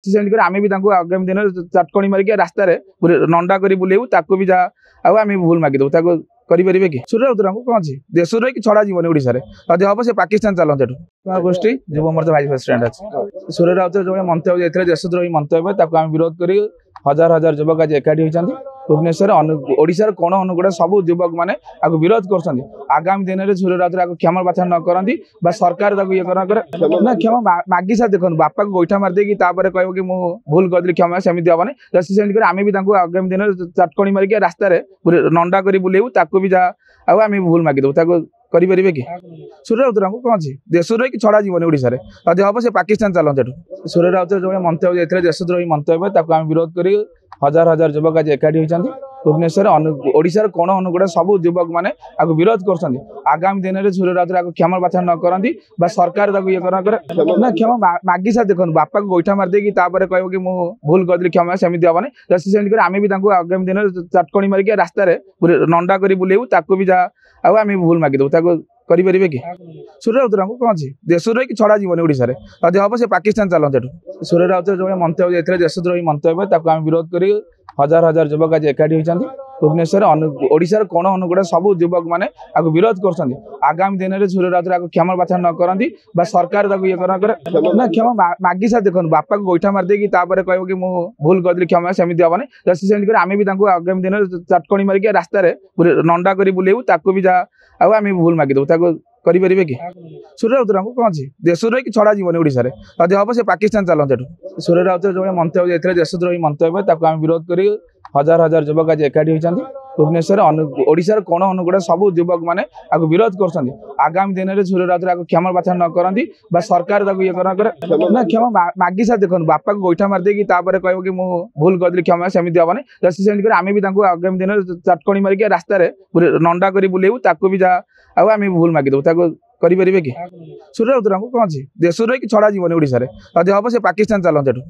सेमती आम भी आगामी दिन चटकणी मारिक रास्त नंडा कर बुलेबू ताकू भी जहाँ आम भूल मागिदेबू करेंगे कि सूर्य राउतराय कौन अच्छी देश रही छड़ा जीवन ओडिशा रे जदि हम से पाकिस्तान चलते गोष्ठी युव मोर्चा भाइस प्रेसिडेंट अच्छे सूर्य राउतराय जो मंतव्य देते देशद्रोही मंतव्य आम विरोध कर हजार हजार युवक आज एकाठी होती भुवनेश्वर ओडिशार कोण अनुकूल सब युवक मैंने विरोध कर आगामी दिन में सूर्य राउतराय क्षमा प्रार्थना न करती सरकार ये ना क्षमा मागी सा देखो बापा को गोईठा मारदे कह कि भूल कर क्षमा सेमती हेनी सेमती आम भी आगामी दिन चटकणी मारिक रास्त नंडा कर बुलेबू ताकू भी जहाँ आम भूल मागिदेबू करेंगे कि सूर्य राउतराय कौन अच्छी देश रही छड़ा जीवन ओडिशा रे जदि हम से पाकिस्तान चलते सूर्य राउतराय जो मंतव्य देते देशद्रोही मंतव्य आम विरोध कर हजार हजार युवक आज एकाठी होती भुवनेश्वर ओडिशार कोण अनुकूल सब युवक मैंने विरोध कर आगामी दिन में सूर्य राउतराय क्षमा प्रार्थना न करती सरकार ये ना क्षमा मागी सा देखो बापा को गोईठा मारदे कह कि भूल कर क्षमा सेमती हेनी सेमती आम भी आगामी दिन चटकणी मारिक रास्त नंडा कर बुलेबू ताकू भी जहाँ आम भूल मागिदेबू करेंगे कि सूर्य राउतराय कौन अच्छी देश रही छड़ा जीवन ओडिशा रे जदि हम से पाकिस्तान चलते सूर्य राउतराय जो मंतव्य देते देशद्रोही मंतव्य आम विरोध कर हजार हजार युवक आज एकाठी होती भुवनेश्वर ओडिशार कोण अनुकूल सब युवक मैंने विरोध कर आगामी दिन में सूर्य राउतराय क्षमा प्रार्थना न करती सरकार ये ना क्षमा मागी सा देखो बापा को गोईठा मारदे कह कि भूल कर क्षमा सेमती हेनी सेमती आम भी आगामी दिन चटकणी मारिक रास्त नंडा कर बुलेबू ताकू भी जहाँ आम भूल मागिदेबू करेंगे कि सूर्य राउतराय कौन अच्छी देश रही छड़ा जीवन ओडिशा रे जदि हम से पाकिस्तान चलते सूर्य राउतराय जो मंतव्य देते देशद्रोही मंतव्य आम विरोध कर हजार हजार युवक आज एकाठी होती भुवनेश्वर ओडिशार कोण अनुकूल सब युवक मैंने विरोध कर आगामी दिन में सूर्य राउतराय क्षमा प्रार्थना न करती सरकार ये ना क्षमा मागी सा देखो बापा को गोईठा मारदे कह कि भूल कर क्षमा सेमती हेनी सेमती आम भी आगामी दिन चटकणी मारिक रास्त नंडा कर बुलेबू ताकू भी जहाँ आम भूल मागिदेबू करेंगे कि सूर्य राउतराय कौन अच्छी देश रही छड़ा जीवन ओडिशा रे जदि हम से पाकिस्तान चलते